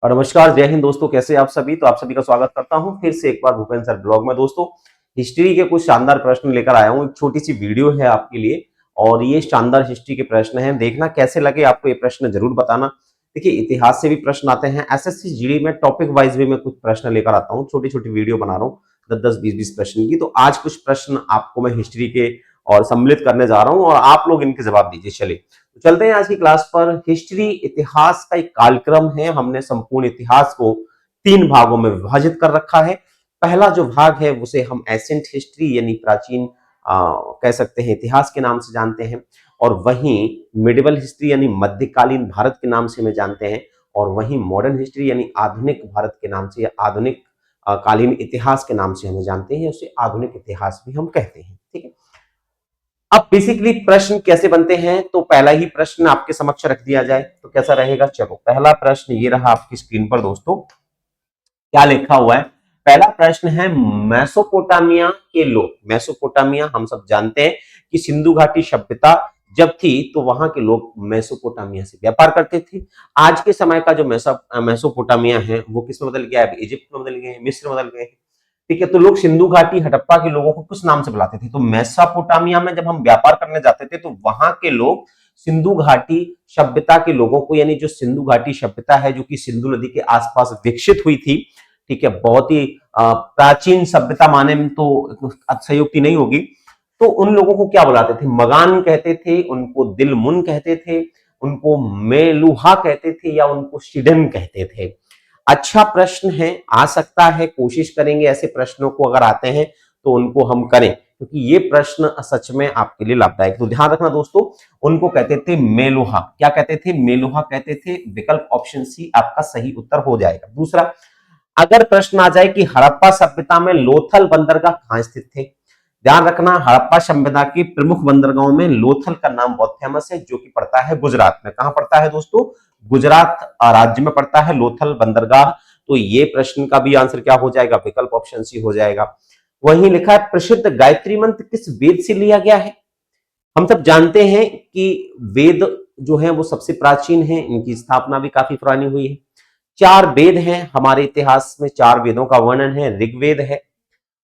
और नमस्कार, जय हिंद दोस्तों। कैसे आप सभी? तो आप सभी का स्वागत करता हूं फिर से एक बार भूपेंद्र सर ब्लॉग में। दोस्तों, हिस्ट्री के कुछ शानदार प्रश्न लेकर आया हूं। एक छोटी सी वीडियो है आपके लिए और ये शानदार हिस्ट्री के प्रश्न हैं। देखना कैसे लगे आपको ये प्रश्न, जरूर बताना। देखिए, इतिहास से भी प्रश्न आते हैं, एसएससी जीडी में टॉपिक वाइज भी मैं कुछ प्रश्न लेकर आता हूँ। छोटी छोटी वीडियो बना रहा हूँ 10-10, 20-20 प्रश्न की। तो आज कुछ प्रश्न आपको मैं हिस्ट्री के और सम्मिलित करने जा रहा हूँ और आप लोग इनके जवाब दीजिए। चलिए तो चलते हैं आज की क्लास पर। हिस्ट्री इतिहास का एक कालक्रम है। हमने संपूर्ण इतिहास को 3 भागों में विभाजित कर रखा है। पहला जो भाग है उसे हम एसेंट हिस्ट्री यानी प्राचीन कह सकते हैं इतिहास के नाम से जानते हैं, और वहीं मिडिवल हिस्ट्री यानी मध्यकालीन भारत के नाम से हमें जानते हैं, और वहीं मॉडर्न हिस्ट्री यानी आधुनिक भारत के नाम से या आधुनिक कालीन इतिहास के नाम से हमें जानते हैं। उसे आधुनिक इतिहास भी हम कहते हैं। ठीक है, अब बेसिकली प्रश्न कैसे बनते हैं, तो पहला ही प्रश्न आपके समक्ष रख दिया जाए तो कैसा रहेगा। चलो, पहला प्रश्न ये रहा आपकी स्क्रीन पर। दोस्तों, क्या लिखा हुआ है? पहला प्रश्न है, मेसोपोटामिया के लोग। मेसोपोटामिया हम सब जानते हैं कि सिंधु घाटी सभ्यता जब थी तो वहां के लोग मेसोपोटामिया से व्यापार करते थे। आज के समय का जो मेसोपोटामिया है वो किस में बदल गया है? इजिप्ट में बदल गए हैं, मिस्र में बदल गए हैं। ठीक है, तो लोग सिंधु घाटी हड़प्पा के लोगों को कुछ नाम से बुलाते थे। तो मेसोपोटामिया में जब हम व्यापार करने जाते थे तो वहां के लोग सिंधु घाटी सभ्यता के लोगों को, यानी जो सिंधु घाटी सभ्यता है जो कि सिंधु नदी के आसपास विकसित हुई थी, ठीक है, बहुत ही प्राचीन सभ्यता माने में तो अतिशयोक्ति नहीं होगी, तो उन लोगों को क्या बुलाते थे? मगान कहते थे, उनको दिलमुन कहते थे, उनको मेलुहा कहते थे, या उनको शिडन कहते थे। अच्छा प्रश्न है, आ सकता है, कोशिश करेंगे ऐसे प्रश्नों को अगर आते हैं तो उनको हम करें, क्योंकि ये प्रश्न सच में आपके लिए लाभदायक। तो ध्यान रखना दोस्तों, उनको कहते थे मेलुहा। क्या कहते थे? मेलुहा कहते थे। विकल्प ऑप्शन सी आपका सही उत्तर हो जाएगा। दूसरा, अगर प्रश्न आ जाए कि हड़प्पा सभ्यता में लोथल बंदरगाह कहां स्थित थे, ध्यान रखना, हड़प्पा सभ्यता की प्रमुख बंदरगाहों में लोथल का नाम बहुत फेमस है, जो कि पड़ता है गुजरात में। कहां पड़ता है दोस्तों? गुजरात राज्य में पड़ता है लोथल बंदरगाह। तो ये प्रश्न का भी आंसर क्या हो जाएगा? विकल्प ऑप्शन सी हो जाएगा। वहीं लिखा है, प्रसिद्ध गायत्री मंत्र किस वेद से लिया गया है? हम सब जानते हैं कि वेद जो है वो सबसे प्राचीन है, इनकी स्थापना भी काफी पुरानी हुई है। 4 वेद हैं हमारे इतिहास में, 4 वेदों का वर्णन है। ऋग्वेद है,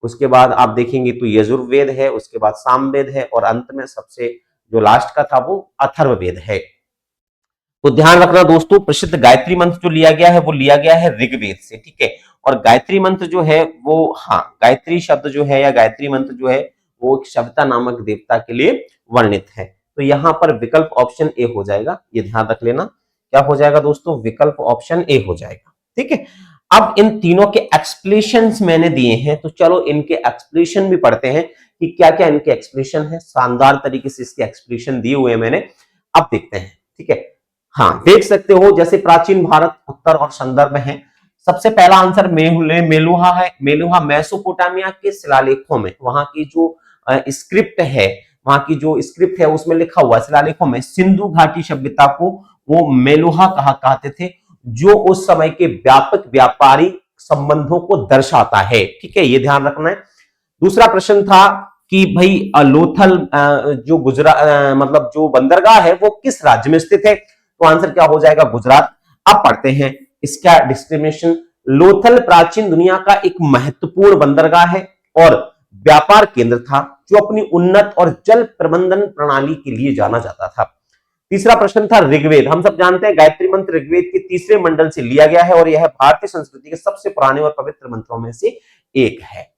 उसके बाद आप देखेंगे तो यजुर्वेद है, उसके बाद सामवेद है, और अंत में सबसे जो लास्ट का था वो अथर्ववेद है। तो ध्यान रखना दोस्तों, प्रसिद्ध गायत्री मंत्र जो लिया गया है वो लिया गया है ऋग्वेद से। ठीक है, और गायत्री मंत्र जो है वो, हाँ, गायत्री शब्द जो है या गायत्री मंत्र जो है वो एक शब्दा नामक देवता के लिए वर्णित है। तो यहां पर विकल्प ऑप्शन ए हो जाएगा, ये ध्यान रख लेना। क्या हो जाएगा दोस्तों? विकल्प ऑप्शन ए हो जाएगा। ठीक है, अब इन तीनों के एक्सप्लेशन मैंने दिए हैं, तो चलो इनके एक्सप्लेशन भी पढ़ते हैं कि क्या क्या इनके एक्सप्लेशन है। शानदार तरीके से इसके एक्सप्लेशन दिए हुए हैं मैंने, अब देखते हैं। ठीक है, हाँ, देख सकते हो जैसे प्राचीन भारत उत्तर और संदर्भ में है। सबसे पहला आंसर मेलुहा है। मेलुहा मेसोपोटामिया के शिलालेखों में, वहां की जो स्क्रिप्ट है, वहां की जो स्क्रिप्ट है उसमें लिखा हुआ है, शिलालेखों में सिंधु घाटी सभ्यता को वो मेलुहा कहा कहते थे, जो उस समय के व्यापक व्यापारी संबंधों को दर्शाता है। ठीक है, ये ध्यान रखना है। दूसरा प्रश्न था कि भाई लोथल जो गुजरात मतलब जो बंदरगाह है वो किस राज्य में स्थित है, तो आंसर क्या हो जाएगा? गुजरात। अब पढ़ते हैं इसका डिस्क्रिमिनेशन। लोथल प्राचीन दुनिया का एक महत्वपूर्ण बंदरगाह है और व्यापार केंद्र था, जो अपनी उन्नत और जल प्रबंधन प्रणाली के लिए जाना जाता था। तीसरा प्रश्न था ऋग्वेद। हम सब जानते हैं गायत्री मंत्र ऋग्वेद के तीसरे मंडल से लिया गया है और यह भारतीय संस्कृति के सबसे पुराने और पवित्र मंत्रों में से एक है।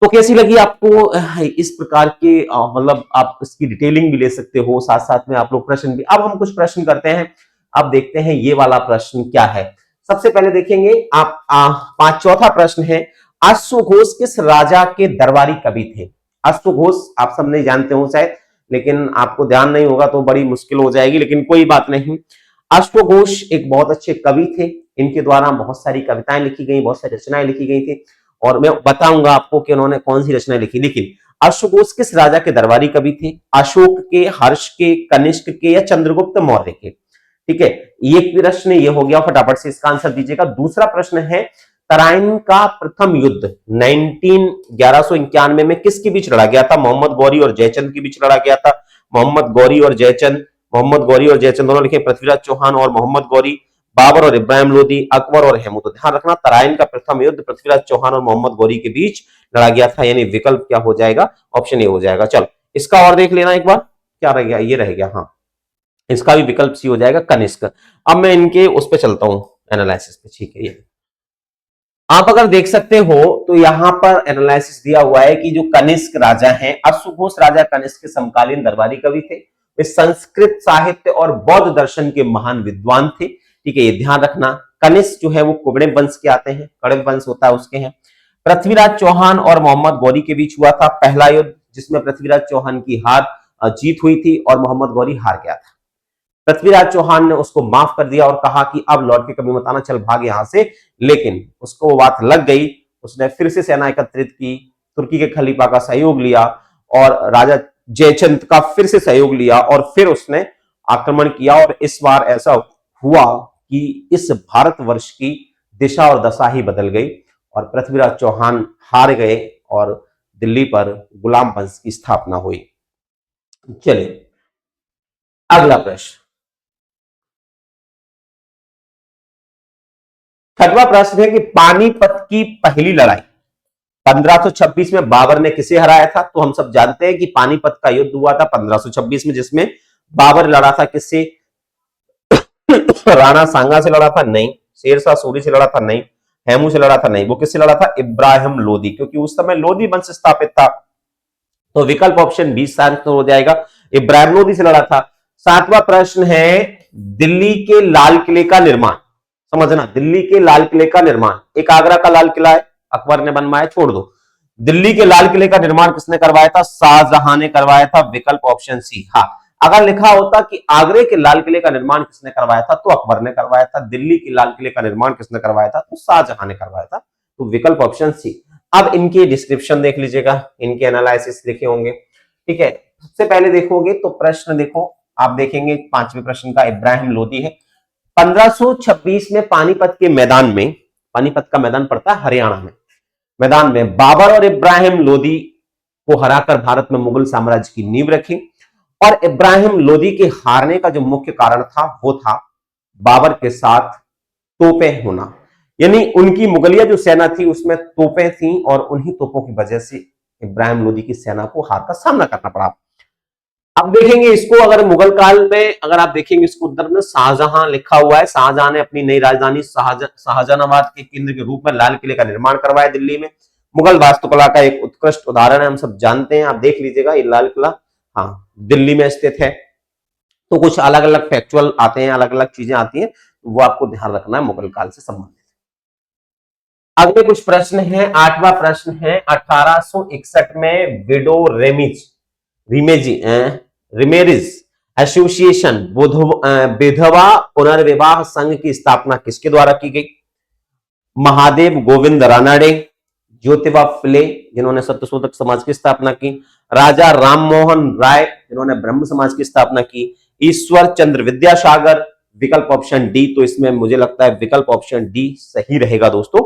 तो कैसी लगी आपको इस प्रकार के मतलब आप इसकी डिटेलिंग भी ले सकते हो, साथ साथ में आप लोग प्रश्न भी। अब हम कुछ प्रश्न करते हैं। अब देखते हैं ये वाला प्रश्न क्या है। सबसे पहले देखेंगे आप चौथा प्रश्न है, अश्वघोष किस राजा के दरबारी कवि थे? अश्वघोष आप सब नहीं जानते हो शायद, लेकिन आपको ध्यान नहीं होगा तो बड़ी मुश्किल हो जाएगी, लेकिन कोई बात नहीं। अश्वघोष एक बहुत अच्छे कवि थे। इनके द्वारा बहुत सारी कविताएं लिखी गई, बहुत सारी रचनाएं लिखी गई थी, और मैं बताऊंगा आपको कि उन्होंने कौन सी रचना लिखी। लेकिन अश्वघोष किस राजा के दरबारी कवि थे? अशोक के, हर्ष के, कनिष्क के, या चंद्रगुप्त मौर्य के? ठीक है, एक प्रश्न ये हो गया, फटाफट से इसका आंसर दीजिएगा। दूसरा प्रश्न है, तराइन का प्रथम युद्ध 1191 में किसके बीच लड़ा गया था? मोहम्मद गौरी और जयचंद के बीच लड़ा गया था। मोहम्मद गौरी और जयचंद दोनों लिखे, पृथ्वीराज चौहान और मोहम्मद गौरी। बाबर और इब्राहिम लोदी, अकबर और हेमू। तो ध्यान रखना तराइन का प्रथम युद्ध पृथ्वीराज चौहान और मोहम्मद गौरी के बीच लड़ा गया था, यानी विकल्प क्या हो जाएगा, ऑप्शन ए हो जाएगा। चलो इसका और देख लेना एक बार, क्या रह गया, ये रह गया, हाँ इसका भी विकल्प सी हो जाएगा, कनिष्क। अब मैं इनके उस पर चलता हूं एनालिसिस पे, ठीक है। ये आप अगर देख सकते हो तो यहां पर एनालिसिस दिया हुआ है कि जो कनिष्क राजा हैं, अश्वघोष राजा कनिष्क के समकालीन दरबारी कवि थे। वे संस्कृत साहित्य और बौद्ध दर्शन के महान विद्वान थे, ठीक है, ये ध्यान रखना। कनिष्क जो है वो कुबड़े वंश के आते हैं, कड़े वंश होता है उसके हैं। पृथ्वीराज चौहान और मोहम्मद गौरी के बीच हुआ था पहला युद्ध, जिसमें पृथ्वीराज चौहान की जीत हुई थी और मोहम्मद गौरी हार गया था। पृथ्वीराज चौहान ने उसको माफ कर दिया और कहा कि अब लौट के कभी मत आना, चल भाग यहां से। लेकिन उसको वो बात लग गई, उसने फिर से सेना एकत्रित की, तुर्की के खलीफा का सहयोग लिया और राजा जयचंद का फिर से सहयोग लिया और फिर उसने आक्रमण किया। और इस बार ऐसा हुआ कि इस भारतवर्ष की दिशा और दशा ही बदल गई और पृथ्वीराज चौहान हार गए और दिल्ली पर गुलाम वंश की स्थापना हुई। चलिए अगला प्रश्न, छठवां प्रश्न है कि पानीपत की पहली लड़ाई 1526 में बाबर ने किसे हराया था। तो हम सब जानते हैं कि पानीपत का युद्ध हुआ था 1526 में, जिसमें बाबर लड़ा था किससे, राणा सांगा से लड़ा था, नहीं। शेरशाह सूरी से लड़ा था, नहीं। हेमू से लड़ा था, नहीं। वो किससे लड़ा था, इब्राहिम लोदी, क्योंकि उस समय लोदी वंश स्थापित था। तो विकल्प ऑप्शन बी शांत हो जाएगा, इब्राहिम लोदी से लड़ा था। सातवां प्रश्न है दिल्ली के लाल किले का निर्माण, समझना, दिल्ली के लाल किले का निर्माण, एक आगरा का लाल किला है अकबर ने बनवाया, छोड़ दो। दिल्ली के लाल किले का निर्माण किसने करवाया था, शाहजहां ने करवाया था, विकल्प ऑप्शन सी। हाँ, अगर लिखा होता कि आगरे के लाल किले का निर्माण किसने करवाया था तो अकबर ने करवाया था, दिल्ली के लाल किले का निर्माण किसने करवाया था तो शाहजहां ने करवाया था, तो विकल्प ऑप्शन सी। अब इनके डिस्क्रिप्शन देख लीजिएगा, इनके एनालिसिस देखे होंगे, ठीक है। सबसे पहले देखोगे तो प्रश्न देखो, आप देखेंगे पांचवें प्रश्न का इब्राहिम लोदी है। 1526 में पानीपत के मैदान में, पानीपत का मैदान पड़ता है हरियाणा में, मैदान में बाबर और इब्राहिम लोदी को हराकर भारत में मुगल साम्राज्य की नींव रखी। और इब्राहिम लोदी के हारने का जो मुख्य कारण था वो था बाबर के साथ तोपें होना, यानी उनकी मुगलिया जो सेना थी उसमें तोपें थी और उन्हीं तोपों की वजह से इब्राहिम लोदी की सेना को हार का सामना करना पड़ा। अब देखेंगे इसको, अगर मुगल काल में अगर आप देखेंगे इसको उत्तर में शाहजहां लिखा हुआ है, शाहजहां ने अपनी नई राजधानी शाहजहानाबाद के केंद्र के रूप में लाल किले का निर्माण करवाया दिल्ली में। मुगल वास्तुकला का एक उत्कृष्ट उदाहरण है, हम सब जानते हैं, आप देख लीजिएगा ये लाल किला, हाँ दिल्ली में स्थित है। तो कुछ अलग अलग फैक्चुअल आते हैं, अलग अलग चीजें आती हैं, वो आपको ध्यान रखना है मुगल काल से संबंधित। अगले कुछ प्रश्न है, आठवां प्रश्न है 1861 में विडो रिमेरिज एसोसिएशन विधवा पुनर्विवाह संघ की स्थापना किसके द्वारा की गई, महादेव गोविंद रानाडे, ज्योतिबा फुले जिन्होंने सत्यशोधक समाज की स्थापना की, राजा राममोहन राय जिन्होंने ब्रह्म समाज की स्थापना की, ईश्वर चंद्र विद्यासागर, विकल्प ऑप्शन डी। तो इसमें मुझे लगता है विकल्प ऑप्शन डी सही रहेगा दोस्तों।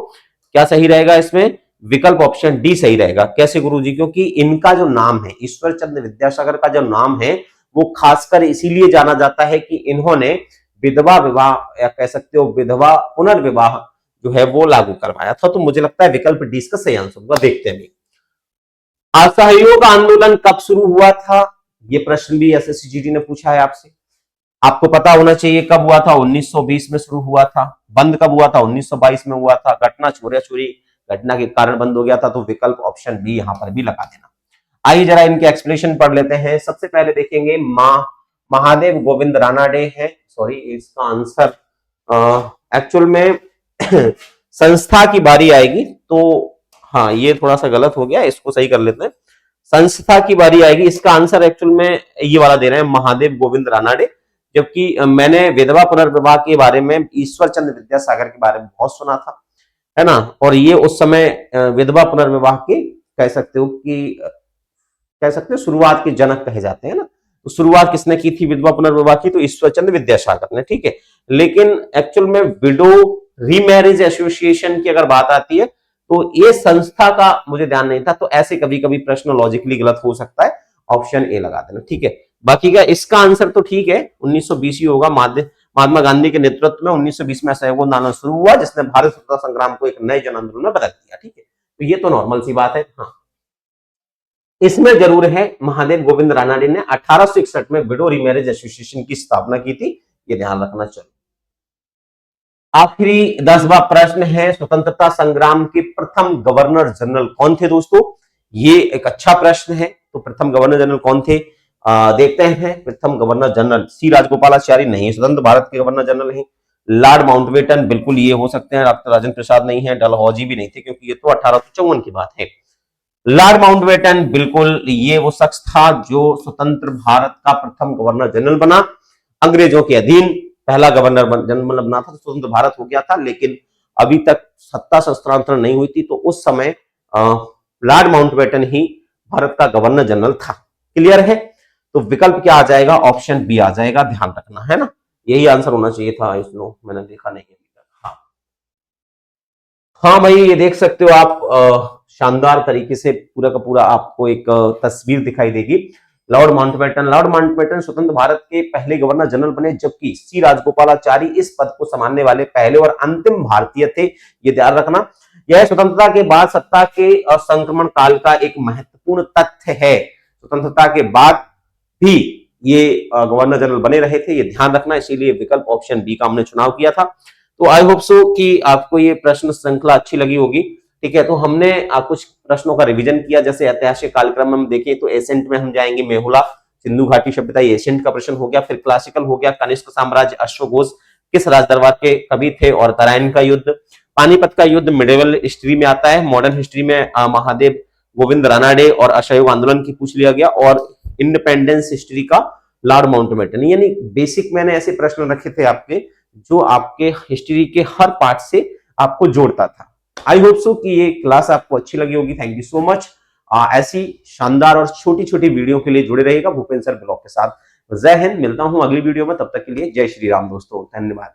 क्या सही रहेगा इसमें, विकल्प ऑप्शन डी सही रहेगा। कैसे गुरुजी, क्योंकि इनका जो नाम है ईश्वर चंद्र विद्यासागर का जो नाम है वो खासकर इसीलिए जाना जाता है कि इन्होंने विधवा विवाह या कह सकते हो विधवा पुनर्विवाह जो है वो लागू करवाया था। तो मुझे लगता है विकल्प डी इसका सही आंसर होगा। देखते हैं असहयोग आंदोलन कब शुरू हुआ था, ये प्रश्न भी एसएससी ने पूछा है आपसे, आपको पता होना चाहिए कब हुआ था, 1920 में शुरू हुआ था। बंद कब हुआ था, 1922 में हुआ था। घटना चोरी चोरी घटना के कारण बंद हो गया था, तो विकल्प ऑप्शन बी यहां पर भी लगा देना। आइए जरा इनके एक्सप्लेनेशन पढ़ लेते हैं। सबसे पहले देखेंगे महादेव गोविंद रानाडे है, सॉरी इसका आंसर एक्चुअल में संस्था की बारी आएगी, तो हाँ ये थोड़ा सा गलत हो गया, इसको सही कर लेते हैं, संस्था की बारी आएगी। इसका आंसर एक्चुअल में ये वाला दे रहे हैं महादेव गोविंद रानाडे, जबकि मैंने विधवा पुनर्विवाह के बारे में ईश्वर चंद्र विद्यासागर के बारे में बहुत सुना था, है ना। और ये उस समय विधवा पुनर्विवाह के कह सकते हो शुरुआत के जनक कहे जाते हैं ना। तो शुरुआत किसने की थी विधवा पुनर्विवाह की, तो ईश्वर चंद्र विद्यासागर ने, ठीक है। लेकिन एक्चुअल में विडो रीमैरिज एसोसिएशन की अगर बात आती है तो ये संस्था का मुझे ध्यान नहीं था, तो ऐसे कभी कभी प्रश्न लॉजिकली गलत हो सकता है, ऑप्शन ए लगा देना, ठीक है। बाकी का इसका आंसर तो ठीक है 1920 ही होगा, महात्मा गांधी के नेतृत्व में 1920 में असहयोग आंदोलन शुरू हुआ, जिसने भारत स्वतंत्रता संग्राम को एक नए जन आंदोलन में बदल दिया। ठीक है, तो ये तो नॉर्मल सी बात है। हाँ, इसमें जरूर है महादेव गोविंद रानडे ने 1861 में विडो रीमैरिज एसोसिएशन की स्थापना की थी, ये ध्यान रखना चाहिए। आखिरी 10वां प्रश्न है, स्वतंत्रता संग्राम के प्रथम गवर्नर जनरल कौन थे दोस्तों? ये एक अच्छा प्रश्न है। तो प्रथम गवर्नर जनरल कौन थे? देखते हैं। प्रथम गवर्नर जनरल सी राजगोपालाचारी नहीं, स्वतंत्र भारत के गवर्नर जनरल हैं। लॉर्ड माउंटबेटन, बिल्कुल ये हो सकते हैं। डॉक्टर राजेंद्र प्रसाद नहीं है, डलहौजी भी नहीं थे, क्योंकि ये तो 1854 की बात है। लॉर्ड माउंटबेटन, बिल्कुल ये वो शख्स था जो स्वतंत्र भारत का प्रथम गवर्नर जनरल बना। अंग्रेजों के अधीन पहला गवर्नर जनरल बना था, स्वतंत्र भारत हो गया था, लेकिन अभी तक सत्ता हस्तांतरण नहीं हुई थी, तो उस समय लॉर्ड माउंटबेटन ही भारत का गवर्नर जनरल था। क्लियर है? तो विकल्प क्या आ जाएगा? ऑप्शन बी आ जाएगा, ध्यान रखना है ना, यही आंसर होना चाहिए था। इसमें मैंने देखा नहीं। हाँ हाँ भाई, ये देख सकते हो आप, शानदार तरीके से पूरा का पूरा आपको एक तस्वीर दिखाई देगी। लॉर्ड माउंटबेटन स्वतंत्र भारत के पहले गवर्नर जनरल बने, जबकि सी राजगोपालाचारी इस पद को संभालने वाले पहले और अंतिम भारतीय थे, ये ध्यान रखना। यह स्वतंत्रता के बाद सत्ता के संक्रमण काल का एक महत्वपूर्ण तथ्य है। स्वतंत्रता के बाद भी ये गवर्नर जनरल बने रहे थे, ये ध्यान रखना। इसीलिए विकल्प ऑप्शन बी का हमने चुनाव किया था। तो आई होप सो कि आपको ये प्रश्न श्रृंखला अच्छी लगी होगी। ठीक है, तो हमने कुछ प्रश्नों का रिवीजन किया। जैसे ऐतिहासिक कालक्रम में हम देखें तो एसेंट में हम जाएंगे, मेहुला, सिंधु घाटी सभ्यता, ये एसेंट का प्रश्न हो गया। फिर क्लासिकल हो गया, कनिष्क साम्राज्य, अश्वघोष किस राजदरबार के कवि थे, और तराइन का युद्ध। पानीपत का युद्ध मिडिवल हिस्ट्री में आता है। मॉडर्न हिस्ट्री में महादेव गोविंद रानडे और असहयोग आंदोलन की पूछ लिया गया, और इंडिपेंडेंस हिस्ट्री का लॉर्ड माउंटबेटन। यानी बेसिक मैंने ऐसे प्रश्न रखे थे आपके, जो आपके हिस्ट्री के हर पार्ट से आपको जोड़ता था। आई होप सो कि ये क्लास आपको अच्छी लगी होगी। Thank you so much. ऐसी शानदार और छोटी छोटी वीडियो के लिए जुड़े रहिएगा भूपेंद्र सर ब्लॉग के साथ। जय हिंद, मिलता हूं अगली वीडियो में, तब तक के लिए जय श्री राम दोस्तों, धन्यवाद।